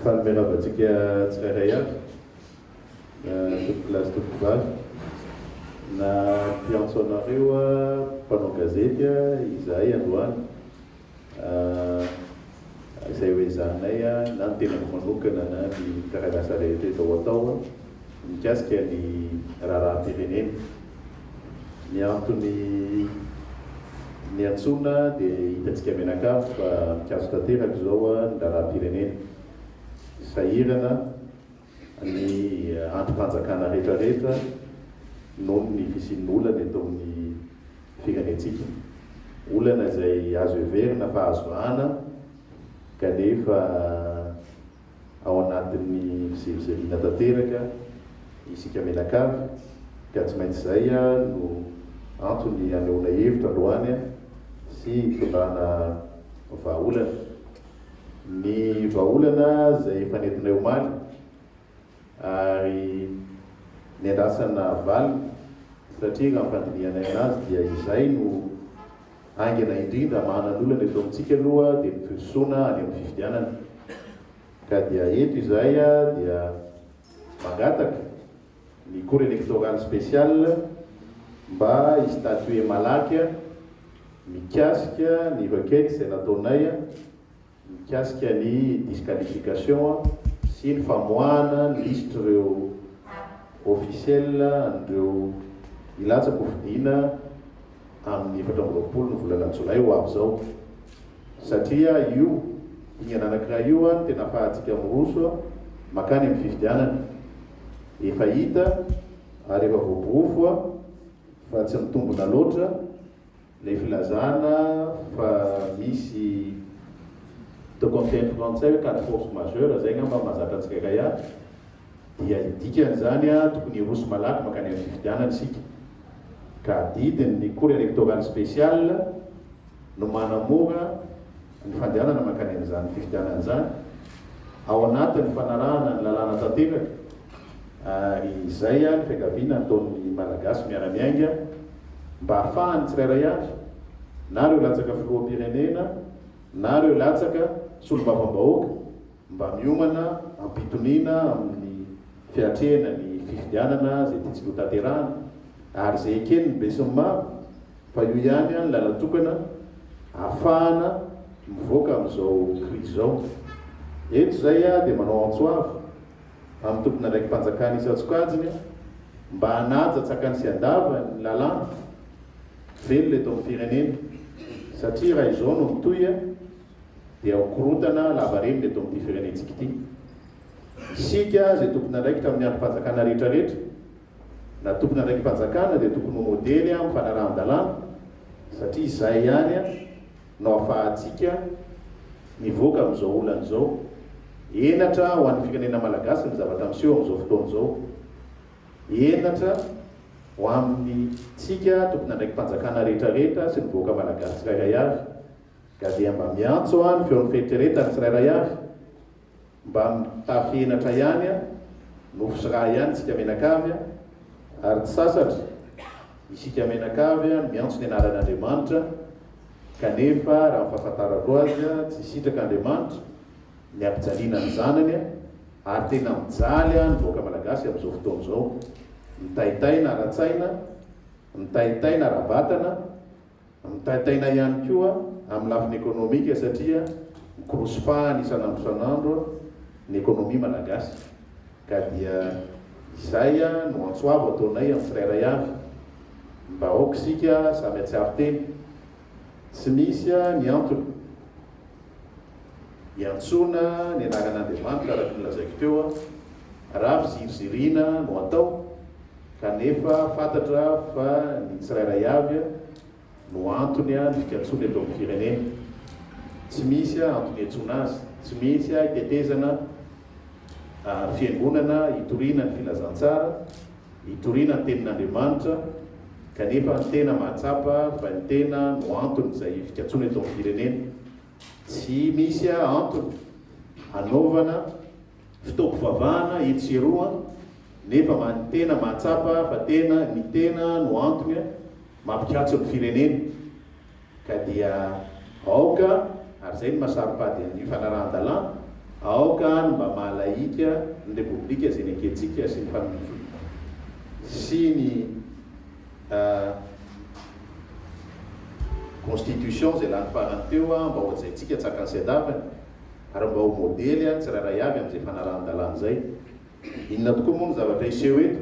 Fanomeravantsika tsirairay avy tompolasy tompovavy na mpiantso anareo mpanao gazety izahay androany izay hoezanay na ny tenako manokana na ny karazana rehetra atao mikasika ny raharaham-pirenena. Ny antony ny antsoina dia hitantsika menakavy fa mikasika tanteraka izao ny raharaham-pirenena. Sahirana ny antom-panjakana rehetrarehetra noho ny fisian'olana eto amin'ny firenentsika. Olana izay azo heverina fa azo vahana kanefa ao anatin'ny fizerizeriana tanteraka isika menakavy ka tsy maintsy izay no antony anehoana hevitra aloany sy fitondrana vahaolana. Ny vahaolana izay efa nentinay omaly ary ny andrasana valy satria raha fandinianay anazy dia izay no aingana indrindra mahanan'olana eto amintsika aloha dia ny fisoana any amin'ny fifidianana. Ka dia eto izay dia mangataka ny cour électorale spéciale mba histatue malaky mikasika ny requête izay nataonay mikasika ny disqualification sy ny famoahana ny listre ireo officiel andreo ilatsako fidiana amin'ny 7 ny volana Jolay ho avy zao. Satria io ingana anankiray io tena ahafahantsika miroso makany amin'ny fifidianana. Efa hita ary efa voaborofo fa tsy mitombona loatra ilay filazana fa misy de contenu français cas de force majeure zay ngamba mahazatra antsika iray dia dikan'izany tokony hiroso malaky makany amin'ny fifidianana isika. Ka didin'ny cour électorale spéciale no manamora ny fandehanana makany amin'izany fifidianana izany ao anatin'ny fanarahana ny lalàna tanteraka. Izay ny fiangaviana ataon'ny malagasy miara-miainga mba ahafahany tsirairay avy na reo latsaka filoham-pirenena na reo latsaka solombavambahoaka mba miomana ampitoniana amin'ny fiatrehana ny fifidianana zay tiantsika ho tanterahana ary zay ekeny ny besin'ny maro fa io ihany ny lalatokana ahafahana mivoaka amin'izao crise zao. Eto zay dia manao antsoavy amin'ny tompona raiky mpanjakana isan-tsokajiny mba hanaja tsakany sy andava ny lalàna velona eto amin'ny firenena satria raha izao no mitoy dia hokorotana lavarenina eto amin'ity firenentsika ity. Isika zay tompona raikitra amin'ny androm-panjakana rehetrarehetra na tompona raiky mpanjakana dia tokony ho modely amin'ny fanarahan-dalàna satria izay ihany no ahafahantsika mivoaka amin'izao olana izao. Enatra ho an'ny firenena malagasy ny zavatra miseho amin'izao fotoana izao. Enatra ho amin'ny tsika tompona raiky mpanjakana rehetrarehetra sy ny voaka malagasy tsirairay avy. Ka dia mba miantso ny feon'ny feritrereta ny tsirairay avy mba mitafy enatra ihany no fisiraha ihany tsika menakavy ary tsy sasatra isika menakavy miantso ny anaran'Andriamanitra kanefa raha mifahafantarako azy tsy sitraka Andriamanitra ny ampijaliana ny zanany ary tena mijaly ny voaka malagasy amin'izao fotoana izao. Mitaitaina ara-tsaina, mitaitaina ara-batana, mitaitaina ihany koa amin'ny lafiny ekonomika satria mikorosofahany isan'andro isan'andro ny ekonomia malagasy. Ka dia izay no antsoavo ataonay amin'ny tsirairay avy mba aoka isika samy atsiaro teny. Tsy misy ny antony hiantsoana ny anaran'Andriamanitra araka ny lazaiko teo raha fizirizirina no atao kanefa fantatra fa ny tsirairay avy no antony ny fikantsoana eto amin'ny firenena. Tsy misy antony hiantsoana azy, tsy misy hitetezana fiangonana hitoriana ny filazantsara, hitoriana ny tenin'Andriamanitra kanefa ny tena mahatsapa fa ny tena no antony izay fikantsoana eto amin'ny firenena. Tsy misy antony hanaovana fitaovam-pivavahana hetseroa nefa ny tena mahatsapa fa tena ny tena no antony mampikatso ny firenena. Ka dia aoka ary zay ny mahasaripady ny fanarahan-dalàna aoka mba mahalaika ny repoblika zay ny anketsika sy ny sy ny constitution zay lany farany teo mba hoajaitsika tsaka ny siadavany ary mba ho modely ny tsirairay avy am'izay fanarahan-dalàna zay. Inona tokoa moa ny zavatra iseho eto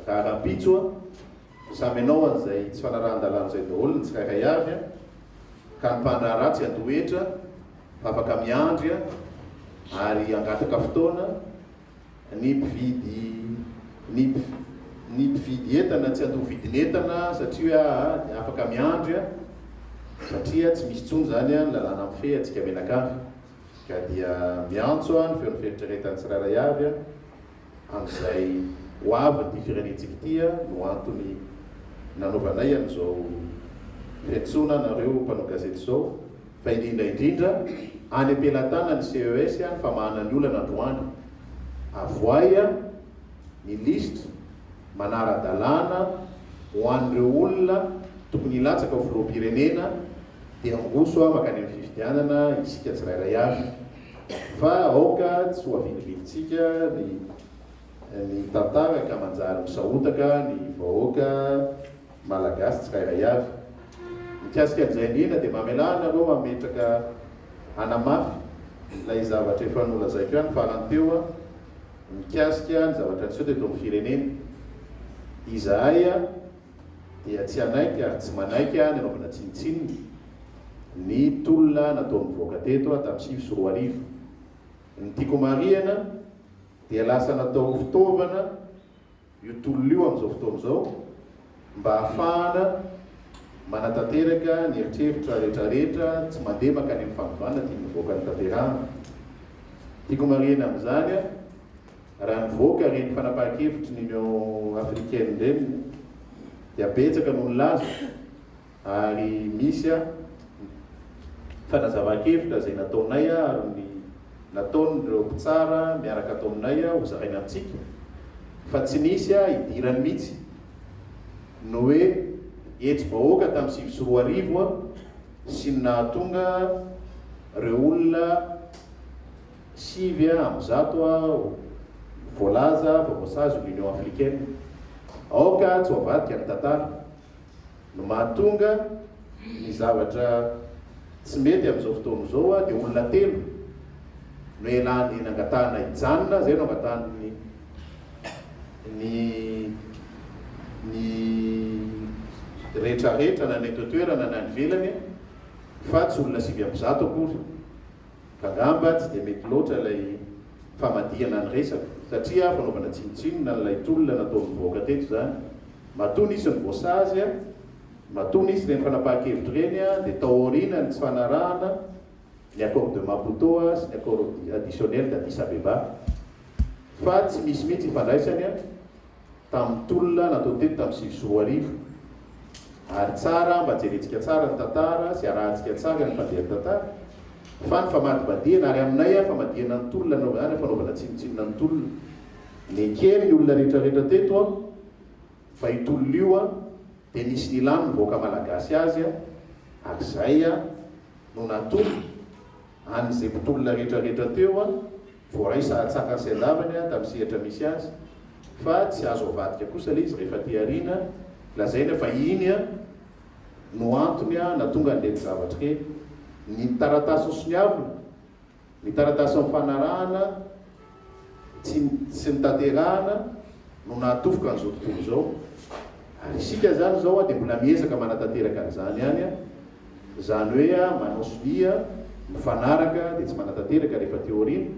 raharapitso samy anao an'izay tsy fanarahan-dalàna zay daholo ny tsirairay avy ka ny mpandraratsy andoetra afaka miandry ary angataka fotoana ny mpividy entana tsy andoha vidin'entana satria afaka miandry satria tsy misy tsony zany ny lalàna am'fe atsika menakafy ka dia miantso ny feon'ny feritreretany tsirairay avy am'izay ho avy ny firenentsika ity no antony nanaovanay am'izao fiantsona nareo mpanao gazety zao fa indrindra any ampelatana ny CES ny famahana ny olana androany avoay ny listre manara-dalàna ho an'ireo olona tokony hilatsaka ho filoham-pirenena dia angoso makany amin'ny fifidianana isika tsirairay avy fa aoka tsy ho avilivillitsika ny tantara ka manjary misahotaka ny vahoaka malagasy tsirairay avy. Mikasika an'izay indrindra dia mamelana areo ametraka anamafy ilay zavatra efa nolazaiko ihany farany teo mikasika ny zavatra niseho teto amin'ny firenena. Izahay dia tsy anaiky ary tsy manaiky ny anaovana tsinitsininy ny tolona nataon'ny voaka teto tamin'ny 2024. Ny tiako marihana dia lasa natao fitaovana io tolona io amin'izao fotoana izao mba ahafahana manatanteraka ny eritreritra rehetrarehetra tsy mandeha makany amin'ny fanovana tia mivoaka ny tanterahana. Tiako marihana amin'izany raha nivoaka reny fanapahan-kevitry ny Union africaine ireny dia betsaka noho ny laza ary misy fanazava-kevitra zay nataonay ary ny nataon'ireo mpitsara miaraka atao aminay ho zaraina amintsika fa tsy nisy idirany mihitsy no hoe hetsi-bahoaka tamin'ny 2024 sy ny nahatonga ireo olona 5 am'zato voalaza voavoasazy l'Union africaine. Aoka tsy hoavadika ny tantara no mahatonga ny zavatra tsy mety amin'izao fotoana izao dia olona 3 no elany nangatahana hijanona zay no angatahany ny rehetrarehetra na ny toerana na ny velany fa tsy olona 5 am'zato akory ka ngamba tsy dia mety loatra ilay famadihana ny resaka satria fanaovana tsinotsinona n'ilay tolona nataon'ny voaka teto zany matoa nisy ny voasazy matoa nisy reny fanapahan-kevitra reny dia taorina ny tsy fanarahana ny accord de Maputo sy ny accord additionnel d'Addis Abeba fa tsy misy mihitsy ifandraisany tamin'ny tolona natao teto tamin'ny 2024. Ary tsara mba jerentsika tsara ny tantara sy arahantsika tsara ny fandehan'ny tantara fa ny famadibadihana ary aminay famadihana ny tolona anaovana fanaovana tsinotsinona ny tolona ny kely ny olona rehetrarehetra teto fa itolona io dia nisy nilany mivoaka malagasy azy ary zay no natolo an'izay mpitolona rehetrarehetra teo voaraisa atsaka ny siandavany tamin'ny sehatra misy azy fa tsy azo avadika kosa le izy rehefa tiarina lazaina fa iny no antony natonga an'ilay zavatra kely ny taratasy soniavina ny taratasy amin'ny fanarahana sy ny tanterahana no nahatofoka an'izao tontolo izao ary isika zany zao dia mbola miezaka manatanteraka an'izany ihany zany hoe manao sonia mifanaraka dia tsy manatanteraka rehefa teorina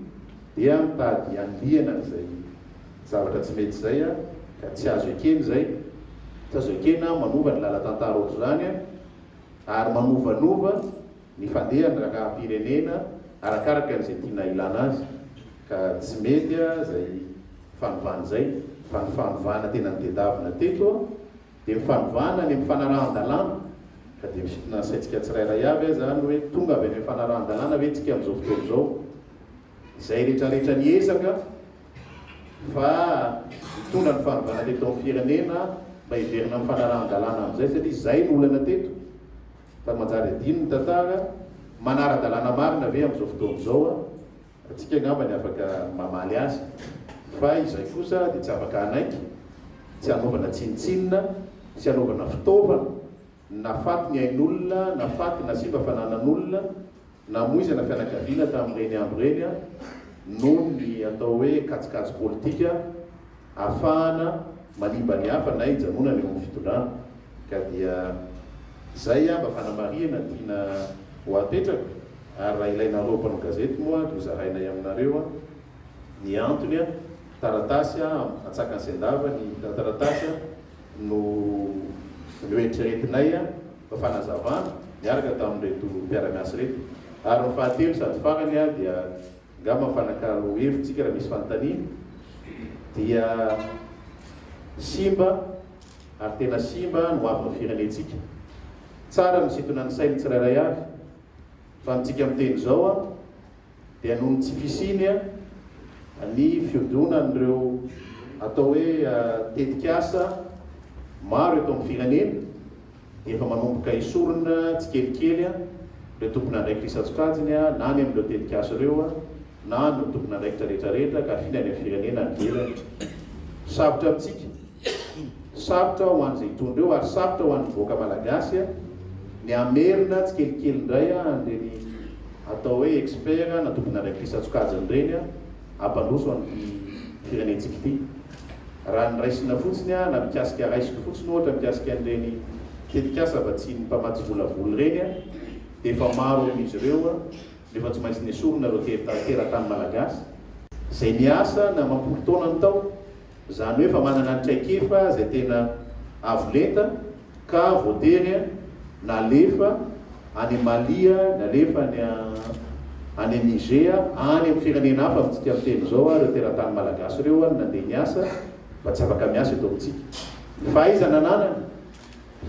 dia mitady anliana n'izay zavatra tsy mety zay ka tsy azo ekeny zay tsy azo ekena manova ny lala-tantara ohatr' zany ary manovanova ny fandehany raha-pirenena arakaraka n'izay tiana ilana azy ka tsy mety zay fanovana zay fa ny fanovana tena nitedavina teto dia mifanovana ny mifanarahan-dalàna ka dia misitona saitsika tsirairay avy zany hoe tonga avy any mifanarahan-dalàna ve tsika amin'izao fotoana izao izay rehetrarehetra niezaka fa mitondra ny fanovana teto amin'ny firenena mba hiverina amin'ny fanarahan-dalàna amin'izay satria zay ny olana teto fa manjary adino ny tantara manara-dalàna marina ve amin'izao fotoana izao atsika ngamba ny afaka mamaly azy fa izay kosa dia tsy afaka anaiky tsy anaovana tsinitsinina tsy anaovana fitaovana na faty ny ain'olona na faty na simba fananan'olona na moizana fianakaviana tamin'ireny andro reny noho ny atao hoe katsikatso politika ahafahana manimba ny hafa na hijanona ny amin'ny fitondrana ka dia zay mba fanamariana tiana ho apetraka ary raha ilaina ropano gazety moa dia zarainay aminareo ny antony taratasy atsaka ny sendava ny taratasy no eritreretinay fa fanazavana miaraka tamin'reto mpiara-miasa reto ary ny fahatelo sady farany dia ngamba mifanakalo hevitsika raha misy fanontaniana dia simba ary tena simba no avy ny firenentsika tsara misintona ny sainy tsirairay avy fa mitsika miteny zao dia noho ny tsy fisiny ny fiodonan'ireo atao hoe tetikasa maro eto amin'ny firenena dia efa manomboka isorona tsy kelikely reo tompona andraikitra isatsokajiny na ny amin'ireo tetikasa ireo na no tompona andraikitra rehetrarehetra ka fina any amin'ny firenena nivelany sabotra amintsika sabotra ho an'izay tondreo ary sabotra ho an'ny voaka malagasy ny amerina tsy kelikely indray an'ireny atao hoe expert na tompona andraikitra isatsokajiny ireny ampandroso amin'ny firenentsika ity raha ny raisina fotsiny na mikasika raisiko fotsiny ohatra mikasika an'ireny tetikasa avatsy ny mpamatsy volavolo ireny dia efa maro amin'izy ireo nefa tsy maintsy nesorona reo teratany malagasy zay niasa na mampolo taona ny tao zany hoe efa manana ny traikefa zay tena avolenta ka voatery na lefa any Malia na lefa any Niger any amin'ny firenena hafa amintsika miteny zao reo teratany malagasy ireo nandeha niasa mba tsy afaka miasa eto amintsika fahaizana nanany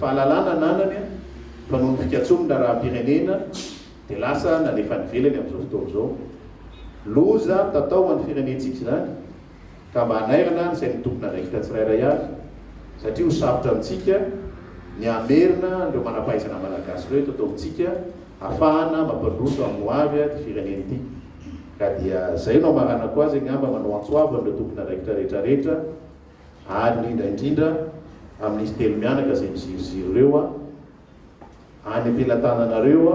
fahalalana nanany fa noho ny fikatsomina raha-pirenena dia lasa nalefa nivelany amin'izao fotoana zao loza tatao amin'ny firenentsika zany ka mba hanairana ny sain'ny tompona andraikitra tsirairay avy satria ho sabotra amintsika ny amerina ireo manampahaizana malagasy ireo eto atao amintsika ahafahana mampandroso amin'ny hoavy ty firenena ity ka dia zay no amaranako azy ngamba manao antsoavo amin'ireo tompona andraikitra rehetrarehetra ary indrindra amin'izy telo mianaka zay miziroziro ireo any am-pelatananareo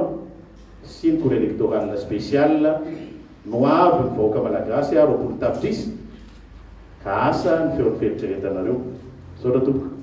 sy ny cour électorale spéciale no avy ny vahoaka malagasy roapolo tapitrisa ka asa ny feon'ny feritreretanareo sao raha tompoko